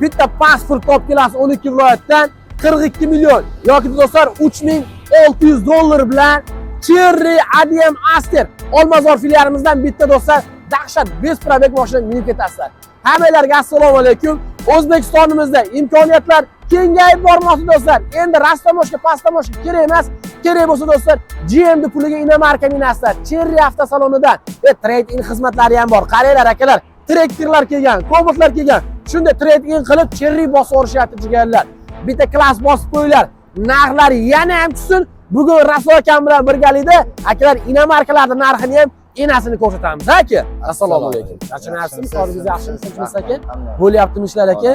Bitta pasport olib kelasiz 12 viloyatdan 42 million yoki do'stlar $3600 bilan Cherry ADM Aster Olmazor filialimizdan bitta do'stlar dahshat bespробег mashina minib ketasizlar. Hammalarga assalomu alaykum. O'zbekistonimizda imkoniyatlar kengayib bormoqda do'stlar. Endi rastamoshka, pastamoshka kerak emas. Kerak bo'lsa do'stlar, GMD puliga inomarka minasizlar. Cherry avtosalonidan va trade-in xizmatlari ham bor. Qaranglar akalar, traktorlar kelgan, Cobaltlar kelgan. Shunda trade-in qilib Cherry bosib orishyapti jigarlar. Bitta klass bosib qo'yinglar. Narxlari yana ham tushsin. Bugun Rasul akam bilan birgalikda akalar inomarkalarning narxini ham enasini ko'rsatamiz aka. Assalomu alaykum. Yaxshimisizmi? Sog'ligingiz yaxshimi? Tinchmisiz aka? Bo'lyaptimi ishlar aka?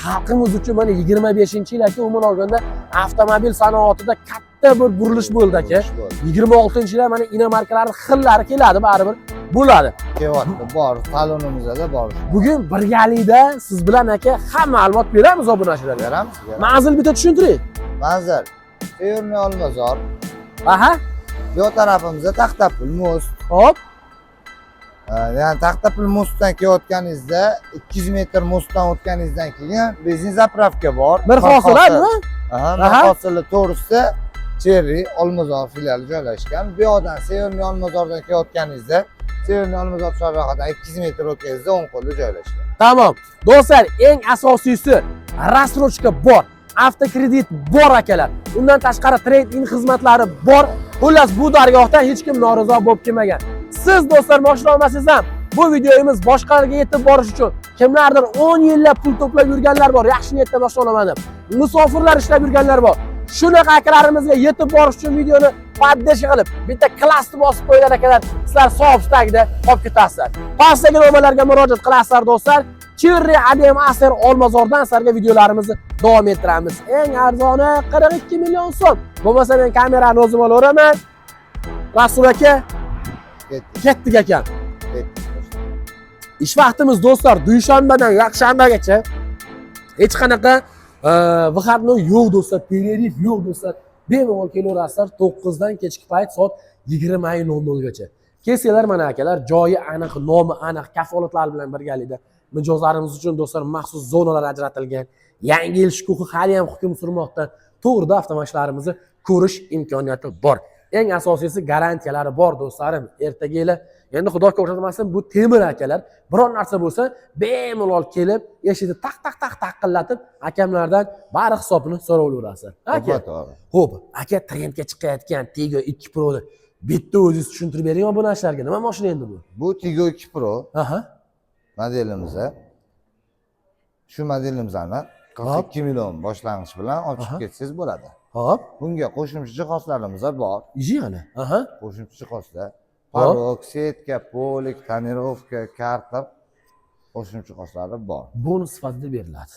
Xalqimiz uchun mana 25-yil aka umuman olganda avtomobil sanoatida katta bir burilish bo'ldi aka. 26-yilda mana inomarkalarning xillari keladi, baribir bo'ladi. Kelyapti, bor, talonimizda bor. Bugun birgalikda siz bilan aka hamma ma'lumot beramiz obunachilarga. Beramiz. Manzil bitta tushuntiring. Manzil Severniy Olmazor. Aha. Bu tarafimizda Taxtapul most. Hop. Yani Taxtapul mostdan kelayotganingizda 200 metr mostdan o'tganingizdan keyin benzin zapravka bor. Bir hosilmi? Aha, hosili to'g'risida Cherry Olmazor filiali joylashgan. Bu yoqdan Severniy Olmazordan kelayotganingizda Severniy Olmazor chorrahadan 200 metr o'tganingizda o'ng qo'lda joylashgan. Tamam. Do'stlar, eng asosiysi rassrochka bor. Avtokredit bor akalar. Undan tashqari trade-in xizmatlari bor. Xullas bu dargohdan hech kim norozi bo'lib kelmagan. Siz do'stlar mashina olmasangiz ham bu videomiz boshqalarga yetib borish uchun kimlardir 10 yillab pul to'plab yurganlar bor, yaxshi niyatda mashina olaman deb. Musofirlar ishlab yurganlar bor. Shunaqa akalarimizga yetib borish uchun videoni poddesh qilib, bitta klassni bosib qo'yinglar akalar. Sizlar savob tagida olib ketasizlar. Pastdagi nomerlarga murojaat qilasizlar do'stlar. Cherry ADM Aster Olmazordan sizlarga videolarimizni davom ettiramiz. Eng arzoni 42 million so'm. Bo'lmasa men kamerani o'zim olaveraman. Rasul aka, ketdik aka. Ish vaqtimiz do'stlar dushanbadan yakshanbagacha. Hech qanaqa vaqtni yo'q do'stlar, pererif yo'q do'stlar. Bemalol kelaverasizlar 9 dan kechki payt soat 20:00 gacha. Kelsanglar mana akalar, joyi aniq, nomi aniq, kafolatlar bilan birgalikda mijozlarimiz uchun do'stlar maxsus zonalar ajratilgan. Yangi yil shukuhi hali ham hukm surmoqda. To'g'rida avtomashinlarimizni ko'rish imkoniyati bor. Eng asosiysi garantiyalari bor do'stlarim. Ertaga endi xudo ko'rsatmasin bu temir akalar. Biron narsa bo'lsa bemalol kelib, eshikni taqillatib akamlardan bari hisobini so'rayverasizlar. Aka. Xo'p, aka trendga chiqayotgan Tigo 2 Pro ni bitta o'zingiz tushuntirib bering obunachilarga. Nima mashina endi bu? Bu Tigo 2 Pro. Aha. Modelimizni shu modelimizni 42 million boshlang'ich bilan ochib ketsangiz bo'ladi. Hop. Bunga qo'shimcha jihozlarimiz bor. Yana. Aha. Qo'shimcha jihozlar. Parok, setka, polik, tonirovka, karta qo'shimcha jihozlari bor. Bonus sifatida beriladi.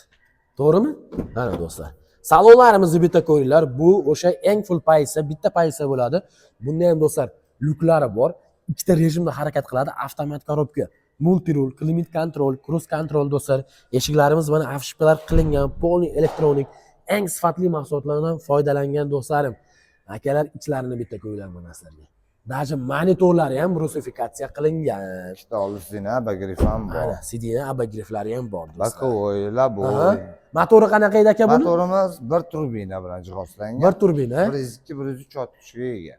To'g'rimi? Mana do'stlar. Salonlarimizni bitta ko'ringlar. Bu o'sha eng full paysa, bitta paysa bo'ladi. Bunda ham do'stlar lyuklari bor. Ikkita rejimda harakat qiladi. Avtomat korobka, multirul, climate control, cruise control do'stlar. Eshiklarimiz mana afishkalar qilingan, polni elektronik, eng sifatli mahsulotlardan foydalangan do'stlarim. Akalar ichlarini bitta ko'ringlar mana sizlarga. Даже monitorlari ham rusifikatsiya qilingan. Ikkita olisina abagrif ham bor. Mana sidina abagriflari ham bor do'stlar. Bakovoy, laboy. Motori qanaqa edi aka buni? Motorimiz 1 turbina bilan jihozlangan. 1 turbina. 102-103 ot kuchga ega.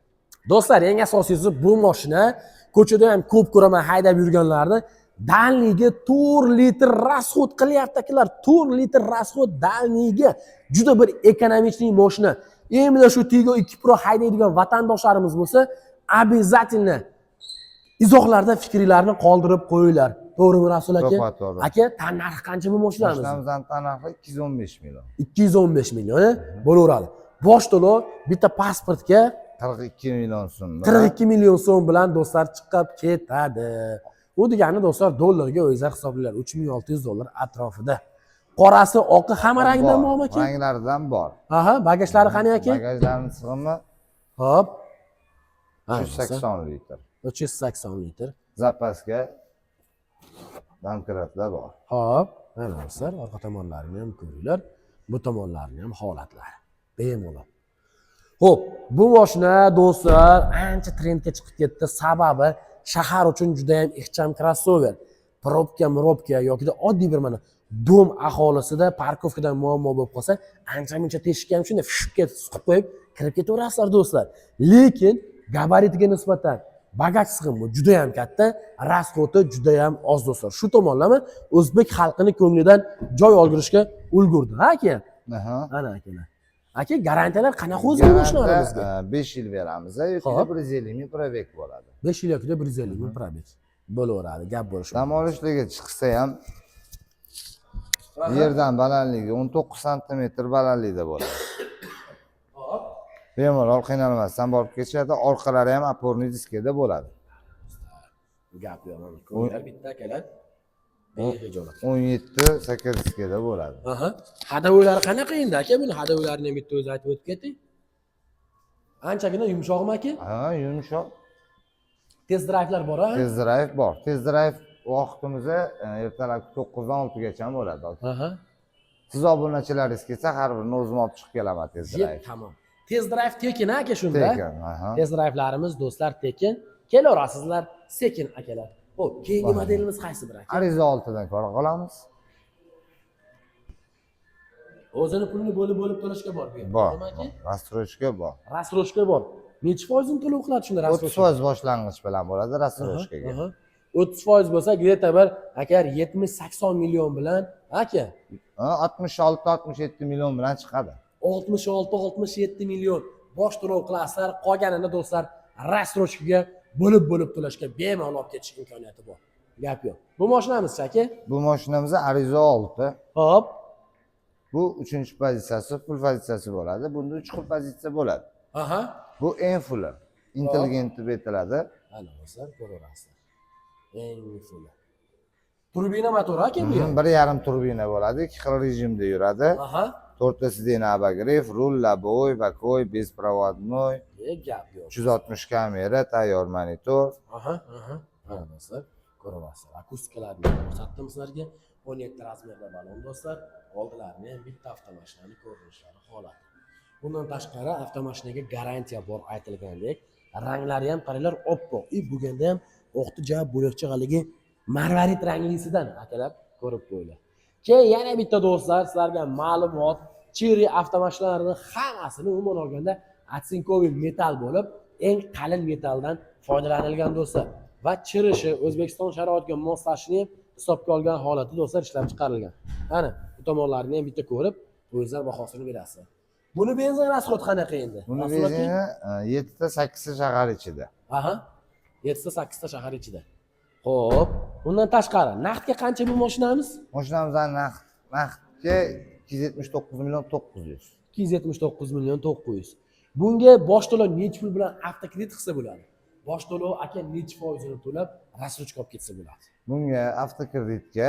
Do'stlar, eng asosiysi bu mashina ko'chada ham ko'p ko'raman haydab yurganlarni dalniga 4 litr расход qilyapti akalar. 4 litr расход dalniga. Juda bir ekonomik mashina. Endi shu Tigo 2 Pro haydaydigan vatandoshlarimiz bo'lsa, обязательно izohlarda fikringizni qoldirib qo'yinglar. To'g'rimi Rasul aka? Aka, tan narxi qancha bu mashinamiz? Mashinamizning tan narxi 215 million. 215 million bo'laveradi. Bosh to'lov bitta pasportga 42 million so'm. 42 million so'm bilan do'stlar chiqib ketadi. Bu degani do'stlar dollarga o'zingizlar hisoblanglar, $3600 atrofida. Qorasi, oqi hamma rangdan bormi aka? Ranglaridan bor. Aha, bagajlari qani aka? Bagajlarning sig'imi hop 380 litr. 380 litr. Zapaska domkratlar bor. Hop, mana do'stlar, orqa tomonlarini ham ko'ringlar. Bu tomonlarini ham holatlari. Bemalol. Xo'p, bu mashina do'stlar ancha trendga chiqib ketdi. Sababi shahar uchun juda ham ixcham crossover. Probka yoki oddiy bir mana dom aholisida parkovkadan muammo bo'lib qolsa, ancha-muncha teshikka ham shunday fishibga suqib qo'yib kirib ketaverasizlar do'stlar. Lekin gabaritiga nisbatan bagaj sig'imi juda ham katta, rasxoti juda ham oz do'stlar. Shu tomonlama o'zbek xalqini ko'nglidan joy oldirishga ulgurdi, ha aka? Aha. Ana akalar. Aka, garantiyalar qanaqa o'zi bu mashinalarimizga? 5 yil beramiz. Yoki 150 ming probek bo'ladi. 5 yil yoki 150 ming probek bo'laveradi, gap bo'lishi. Dam olishligiga chiqsa ham yerdan balandligi 19 sm balandlikda bo'ladi. Bemalol qiynalmasdan borib kechadi. Orqalari ham oporniy diskada bo'ladi. Gap yo'q, mana ko'nglar bitta akalar. Behijolat. 17-8 diskada bo'ladi. Aha. Hadovoylari qanaqa endi aka? Buni hadovolarini ham bitta o'zi aytib o'tib keting. Anchagina yumshoqmi aka? Ha, yumshoq. Test drive'lar bor-a? Test drive bor. Test drive vaqtimiz ertalabki 9 dan 6 gacha bo'ladi. Aha. Siz obunachilaringiz kelsa, har birini o'zim olib chiqib kelaman test drive. Tamom. Test drive tekin aka shunda. Tekin, aha. Test drive'larimiz do'stlar tekin. Kelaverasizlar sekin akalar. Xo'p, keyingi modelimiz qaysi bir aka? Ariza 6 dan ko'ra qolamiz. O'zini pulni bo'lib to'lashga bor bu. Bor. Rastroshka bor. Rastroshka bor. Necha foizini to'lov qiladi shunda rastroshka? 30% boshlang'ich bilan bo'ladi rastroshkaga. 30% bo'lsa, greta bir aka 70-80 million bilan aka 66-67 million bilan chiqadi. 66-67 million bosh to'lov qilasizlar, qolganini do'stlar rastroshkaga bo'lib to'lashga bemalol olib ketish imkoniyati bor. Gap yo'q. Bu mashinamiz aka? Bu mashinamiz Ariza 6. Hop. Bu 3-pozitsiyasi, full pozitsiyasi bo'ladi. Bunda 3 xil pozitsiya bo'ladi. Aha. Bu eng fulli. Intelligent deb aytiladi. Ana do'stlar, ko'raverasizlar. Eng fulli. Turbina motor aka bu ham. 1.5 turbina bo'ladi, 2 xil rejimda yuradi. Aha. 4 sidena abagrev, rul, laboy, bakoy, bespроводной. Gap yo'q. 360 kamera, tayyor monitor. Aha. Ana do'stlar, ko'raverasizlar. Akustikalarni ko'rsatdim sizlarga. 17 razmerda balon do'stlar. Oldilarini ham bitta avtomashinani ko'rinishlari holati. Bundan tashqari avtomashinaga garantiya bor aytilgandek. Ranglari ham qaranglar oppoq. Bugunda ham o'qti javob bo'liqchi g'aligi marvarid ranglisidan akalar ko'rib qo'yinglar. Keyin yana bitta do'stlar sizlarga ma'lumot, Chery avtomashinalarining hammasini umuman olganda atsinkoviy metal bo'lib, eng qalin metaldan foydalanilgan do'stlar va chirishi O'zbekiston sharoitiga moslashini hisobga olgan holati do'stlar ishlab chiqarilgan. Ana, bu tomonlarini ham bitta ko'rib, o'zingizlar bahosini berasizlar. Buni benzin rasxod qanaqa endi? Buni benzini 7 ta 8 ta shahar ichida. Aha. 7 ta 8 ta shahar ichida. Xo'p, bundan tashqari naqdga qancha bu mashinamiz? Mashinamizdan naqdga 279 million 900. 279 million 900. Bunga bosh to'lov necha pul bilan avtokredit qilsa bo'ladi? Bosh to'lov aka necha foizini to'lab, rastrochka olib ketsa bo'ladi? Bunga avtokreditga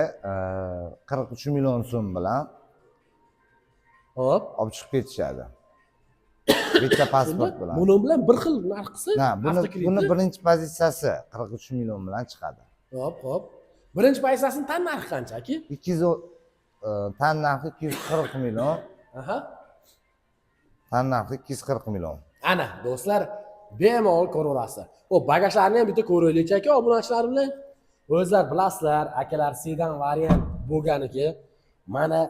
43 million so'm bilan hop olib chiqib ketishadi. Bitta pasport bilan. Buni bilan bir xil narx qilsa, buni birinchi pozitsiyasi 43 million bilan chiqadi. Hop. Birinchi pozitsiyasining tan narxi qancha aka? 200 tan narxi 240 million. Aha. Tan narxi 240 million. Ana do'stlar, bemalol ko'raverasizlar. O bagajlarni ham bitta ko'raylik aka, obunachilar bilan. O'zlar bilasizlar, akalar sedan variant bo'lganiga, mana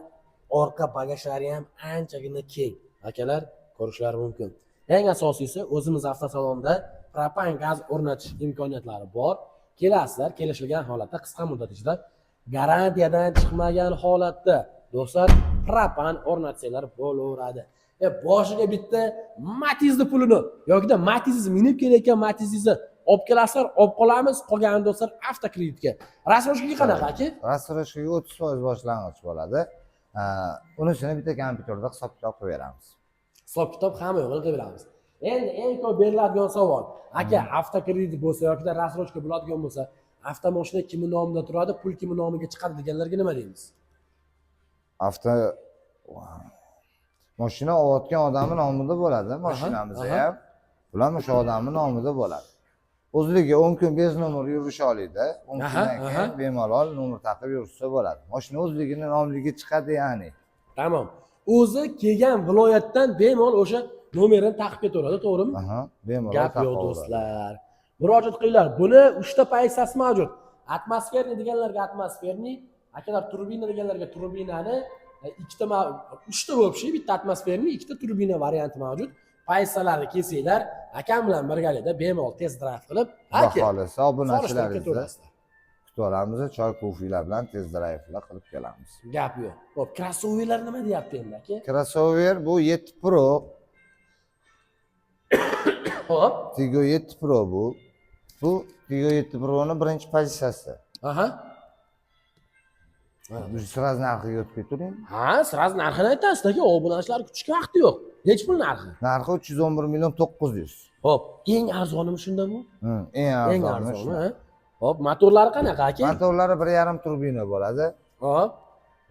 orqa bagajlari ham anchagina keng. Akalar ko'rishlari mumkin. Eng asosiysi, o'zimiz avtosalonda propan gaz o'rnatish imkoniyatlari bor. Kelasizlar, kelishilgan holatda qisqa muddat ichida garantiyadan chiqmagan holatda do'stlar propan o'rnatsanglar bo'laveradi. Boshiga bitta Matiz'ni pulini yoki Matiz'ni minib kelayotgan Matiz'ni olib kelasizlar, olib qolamiz, qolgan do'stlar avtokreditga. Rastroshkaga qanaqa aka? Rastroshkaga 30% boshlang'ich bo'ladi. Unisini bitta kompyuterda hisob-kitob qilib beramiz. Hisob-kitob hamma yo'g'ini qilib beramiz. Endi eng ko'p beriladigan savol, aka avtokredit bo'lsa yoki rastroshka bo'ladigan bo'lsa, avtomashina kimning nomida turadi, pul kimning nomiga chiqadi deganlarga nima deymiz? Mashina olayotgan odamning nomida bo'ladi, mashinamizda ham. Ular o'sha odamning nomida bo'ladi. O'zligi 10 kun bez nomer yurish oladi. 10 kundan keyin bemalol nomer taqib yursa bo'ladi. Mashina o'zligining nomiga chiqadi ya'ni. Tamom. O'zi kelgan viloyatdan bemalol o'sha nomerini taqib ketaveradi, to'g'rimi? Bemalol. Gap yo'q do'stlar. Murojaat qilinglar. Buni 3 ta pozitsiyasi mavjud. Atmosferniy deganlarga atmosferniy, Akalar turbina deganlarga turbinani uchta вообще bitta atmosferning ikkita turbina varianti mavjud. Paysalarni kelsanglar, akam bilan birgalikda bemalol test drive qilib, Xudo xohlasa obunachilaringizni kutib olamiz, choy kofilar bilan test drive'lar qilib kelamiz. Gap yo'q. Xo'p, crossoverlar nima deyapti endi aka? Crossover bu 7 Pro, Xo'p. Tigo 7 Pro bu. Bu Tigo 7 Pro'ning birinchi pozitsiyasi. Aha. Bu sraz narxiga o'tib ketavering. Ha, sraz narxini aytasiz aka, obunachilar kutishga vaqti yo'q. Nech pul narxi? Narxi 311 million 900. Xo'p, eng arzonimi shunda bu? Eng arzoni. Ha? Xo'p, motorlari qanaqa aka? Motorlari 1.5 turbina bo'ladi. Xo'p.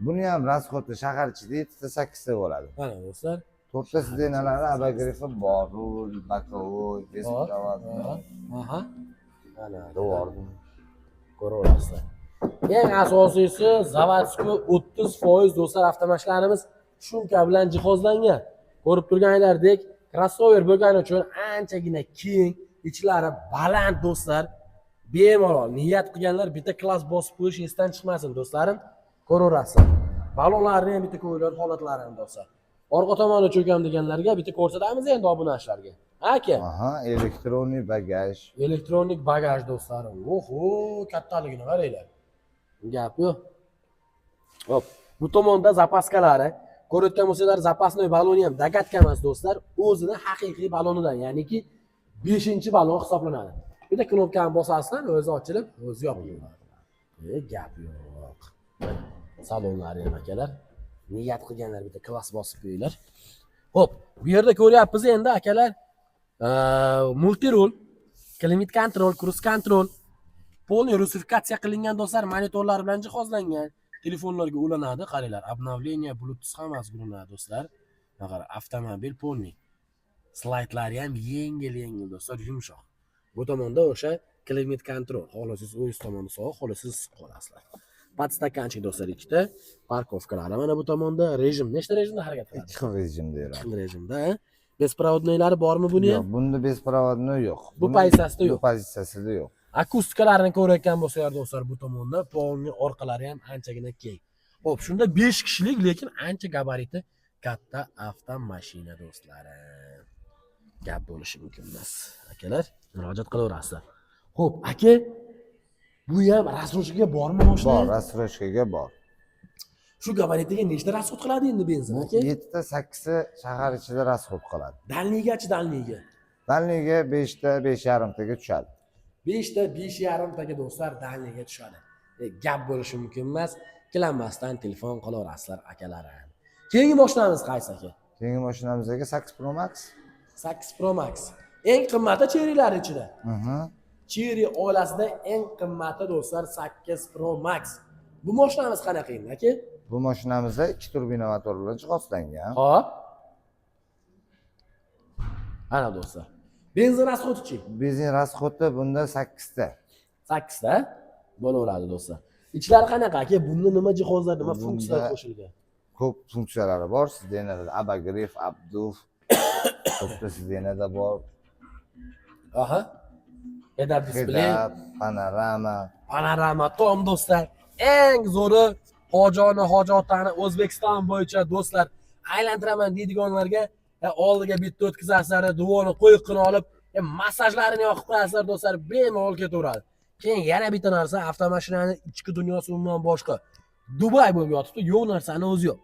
Buni ham rasxoti shahar ichida 7 ta 8 ta bo'ladi. Mana do'stlar. 4 ta sidenalari abagrifi bor, rul, bokovoy, bezpravod. Aha. Mana To'g'ri. Ko'raverasizlar. Eng asosiysi zavodskiy 30% do'stlar avtomashinlarimiz shumka bilan jihozlangan. Ko'rib turganingizdek, crossover bo'lgani uchun anchagina keng, ichlari baland do'stlar. Bemalol niyat qilganlar bitta klass bosib qo'yish esdan chiqmasin do'stlarim. Ko'raverasizlar. Balonlarni ham bitta ko'ylab holatlarini do'stlar. Orqa tomoni cho'kam deganlarga bitta ko'rsatamiz endi obunachilarga. Aka. Aha, elektronik bagaj. Elektronik bagaj do'stlarim. Oho, kattaligini qaranglar. Gap yo'q. Hop, bu tomonda zapaskalari. Ko'rayotgan bo'lsanglar, zapasnoy baloni ham dagatka emas do'stlar, o'zini haqiqiy balonidan, ya'niki 5-balon hisoblanadi. Bitta knopkani bosasizlar, o'zi ochilib, o'zi yopiladi. Gap yo'q. Salonlari ham akalar. Niyat qilganlar bitta klass bosib qo'yinglar. Hop, bu yerda ko'ryapmiz endi akalar, multirol, climate control, cruise control, полный rusifikatsiya qilingan do'stlar, monitorlar bilan jihozlangan. Telefonlarga ulanadi, qaranglar, обновление Bluetooth ham ulanadi do'stlar. Mana avtomobil полный. Slaydlari ham yengil do'stlar, yumshoq. Bu tomonda o'sha climate control, xohlasangiz o'z tomonni sovuq, xohlasangiz issiq qolasizlar. Podstakanchik do'stlar ikkita, parkovkalari mana bu tomonda, rejim, nechta rejimda harakat qiladi? 2 xil rejimda yuradi. 2 xil rejimda, besprovodnoylari bormi buni ham? Yo'q, bunda besprovodnoy yo'q. Bu pozitsiyasida yo'q. Bu pozitsiyasida yo'q. Akustikalarni ko'rayotgan bo'lsanglar do'stlar, bu tomonda polni orqalari ham anchagina keng. Xo'p, shunda 5 kishilik, lekin ancha gabariti katta avtomashina do'stlarim. Gap bo'lishi mumkin emas. Akalar, murojaat qilaverasizlar. Xo'p, aka, bu ham rasrochkaga bormi mashina? Bor, rasrochkaga bor. Shu gabaritiga nechta rasxod qiladi endi benzin aka? 7 ta 8 ta shahar ichida rasxod qiladi. Dalnigachi dalniga. Dalniga 5 ta 5,5 taga tushadi. 5 ta 5,5 taga do'stlar dalniga tushadi. Gap bo'lishi mumkin emas. Ikkilanmasdan telefon qilaverasizlar akalarim. Keyingi mashinamiz qaysi aka? Keyingi mashinamizga 8 Pro Max. 8 Pro Max. Eng qimmati Cherry'lar ichida. Cherry oilasida eng qimmati do'stlar 8 Pro Max. Bu mashinamiz qanaqa endi aka? Bu mashinamizda 2 turbina motor bilan jihozlangan. Hop. Ana do'stlar. Benzin rasxodi-chi? Benzin rasxodi bunda 8 ta. 8 ta bo'laveradi do'stlar. Ichlari qanaqa aka? Bunda nima jihozlar, nima funksiyalar qo'shilgan? Ko'p funksiyalari bor. Sidenada abagriff, abduf, to'rtta sidenada bor. Aha. Head-up display, panorama tom do'stlar. Eng zo'ri hojatani O'zbekiston bo'yicha do'stlar aylantiraman deydiganlarga oldiga bitta o'tkazasizlar, duvoni qo'yib qilib olib, massajlarini yoqib qo'yasizlar do'stlar, bemalol ketaveradi. Keyin yana bitta narsa, avtomashinani ichki dunyosi umuman boshqa. Dubay bo'lib yotibdi, yo'q narsani o'zi yo'q.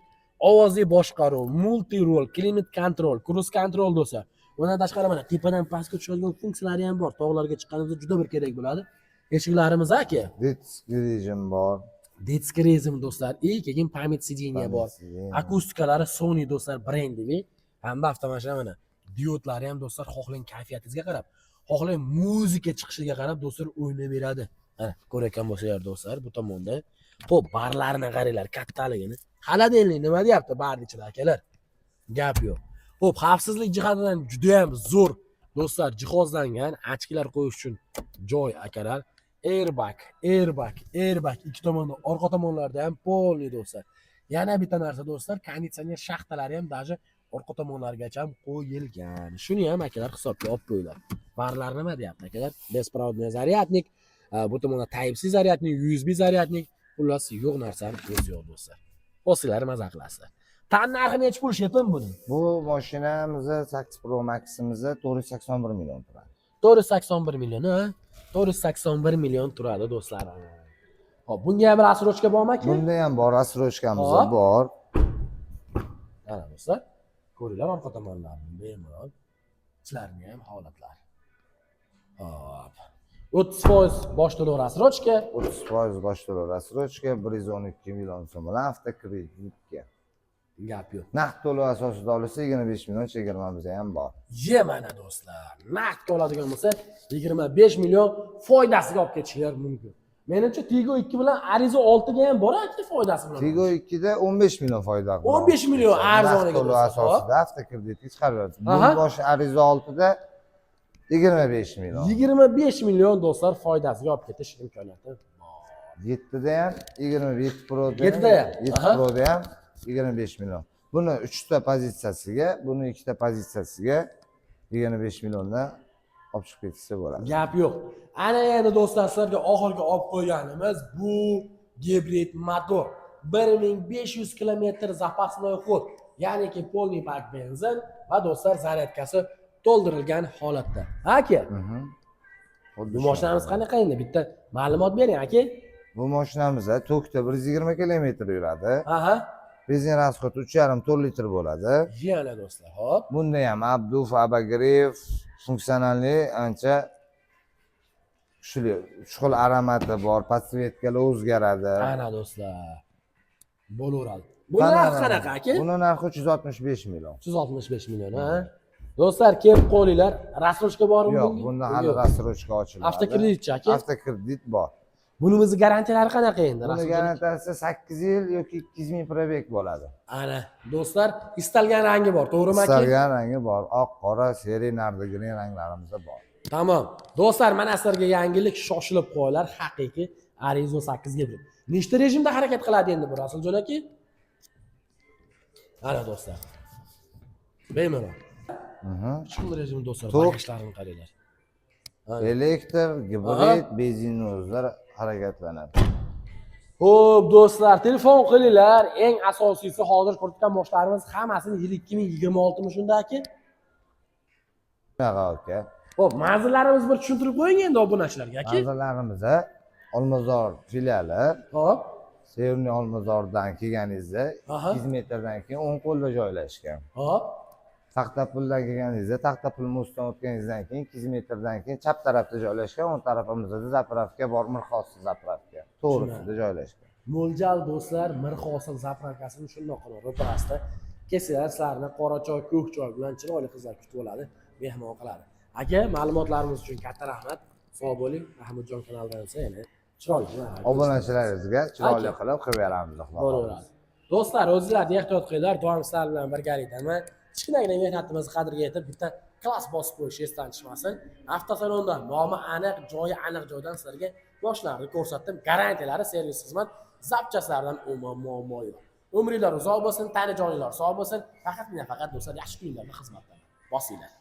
Ovozli boshqaruv, multi-rol, climate control, cruise control do'stlar. Bundan tashqari mana tepadan pastga tushadigan funksiyalari ham bor. Tog'larga chiqqanimizda juda bir kerak bo'ladi. Eshiklarimiz aka. Disc rejim bor. Disc rejim do'stlar, keyin pamять сиденья bor. Akustikalari Sony do'stlar brendi. Hamda avtomashina mana diodlari ham do'stlar xohlang kayfiyatingizga qarab, xohlang muzika chiqishiga qarab do'stlar o'ynab beradi. Mana ko'rayotgan bo'lsanglar do'stlar, bu tomonda. Xo'p, barlarni qaranglar, kattaligini. Xaladenlik nima deyapti barni ichida akalar? Gap yo'q. Xo'p, xavfsizlik jihatidan juda ham zo'r do'stlar jihozlangan, ochkilar qo'yish uchun joy akalar. Airbag ikki tomonda, orqa tomonlarda ham polni do'stlar. Yana bitta narsa do'stlar, konditsioner shaxtalari ham даже orqa tomonlargacha ham qo'yilgan. Shuni ham akalar hisobga olib qo'yinglar. Barlar nima deyapti akalar? Беспроводной zaryadnik, bu tomonda Type C zaryadnik, USB zaryadnik, bu Xullas yo'q narsani ko'z yo'q do'stlar. O'zinglar maza qilasizlar. Tan narxi necha pul shepim buni? Bu mashinamizni 8 Pro Max'imizni 481 million turadi. 481 million, ha? 481 million turadi do'stlar. Hop, bunga ham rasrochka bormi aka? Bunda ham bor, asrochkamiz Hop. bor. Mana do'stlar, ko'ringlar orqa tomonlarni bemalol. Ichlarini ham holatlar. Hop. 30% bosh to'lov rasrochka. 30% bosh to'lov asrochka 112 million so'm bilan avtokreditga. Gap yo'q. Naqd to'lov asosida olsa 25 million chegirmamiz ham bor. Mana do'stlar, naqd oladigan bo'lsa 25 million foydasiga olib ketishlar mumkin. Menimcha Tigo 2 bilan Arizo 6 ga ham bor-ku foydasi bilan. Tigo 2 da 15 million foyda bor. 15 million arzoniga to'lov asosida avtokreditga chiqaryapti. Bu bosh Arizo 6 da 25 million. 25 million do'stlar foydasiga olib ketish imkoniyati bor. 7 da ham 27 Pro da 7 da ham. 7 Pro da ham 25 million. Buni 3 ta pozitsiyasiga, buni 2 ta pozitsiyasiga 25 milliondan olib chiqib ketsa bo'ladi. Gap yo'q. Ana endi do'stlar sizlarga oxirgi olib qo'yganimiz bu gibrid motor. 1500 km запасной ход, ya'niki полный bak benzin va do'stlar zaryadkasi to'ldirilgan holatda. Aka, bu mashinamiz qanaqa endi? Bitta ma'lumot bering aka. Bu mashinamizda tokda 120 km yuradi. Aha. Benzin rasxodi 3,5-4 litr bo'ladi. Yana do'stlar, hop. Bunda ham Abduf, Abagrev funksionalli ancha kuchli. Chuqur aromati bor, podsvetkalar o'zgaradi. Ana do'stlar. Bo'laveradi. Bu narxi qanaqa aka? Buni narxi 365 million. 365 million, ha? Do'stlar, kelib qo'linglar. Rasrochka bormi? Yo'q, bunda hali rasrochka ochilmadi. Avtokreditchi aka? Avtokredit bor. Bunimizni garantiyalari qanaqa endi? Buni garantiyasi 8 yil yoki 200 ming probeg bo'ladi. Ana, do'stlar, istalgan rangi bor, to'g'rimi aka? Istalgan rangi bor. Oq, qora, seri, nardigini ranglarimiz bor. Tamom. Do'stlar, mana sizlarga yangilik, shoshilib qo'yinglar, haqiqiy Arizo 8 ga. Nechta rejimda harakat qiladi endi bu Rasuljon aka? Ana do'stlar. Bemalol. Chiqim rejim do'stlar, bagajlarini qaranglar. Elektr, gibrid, benzinozlar harakatlanadi. Xo'p, do'stlar, telefon qilinglar. Eng asosiysi hozir ko'rayotgan moshlarimiz hammasini yil 2026 mi shunda aka? Shunaqa aka. Xo'p, manzillarimizni bir tushuntirib qo'ying endi obunachilarga aka. Manzillarimiz Olmazor filiali. Hop. Sevimli Olmazordan kelganingizda 200 metrdan keyin o'ng qo'lda joylashgan. Hop. Taxtapuldan kelganingizda, Taxtapul mostidan o'tganingizdan keyin 200 metrdan keyin chap tarafda joylashgan, o'ng tarafimizda zapravka bor, Mirhosil zapravka. To'g'risida joylashgan. Mo'ljal do'stlar, Mirhosil zapravkasini shundoq qilib ro'parasida kelsalar, sizlarni qora choy, ko'k choy bilan chiroyli qizlar kutib oladi, mehmon qiladi. Aka, ma'lumotlarimiz uchun katta rahmat. Sog' bo'ling. Mahmudjon kanalidan esa yana chiroyli obunachilaringizga chiroyli qilib beramiz. Bo'laveradi. Do'stlar, o'zingizlarni ehtiyot qilinglar. Doim sizlar bilan birgalikdaman. Kichkinagina mehnatimizni qadriga yetib, bitta klass bosib qo'yish esdan chiqmasin. Avtosalondan nomi aniq, joyi aniq joydan sizlarga boshlarni ko'rsatdim. Garantiyalari, servis xizmat, zapchastlardan umuman muammo yo'q. Umringlar uzoq bo'lsin, tani joyinglar sog' bo'lsin. Faqat do'stlar yaxshi kunlarda xizmatda bosinglar.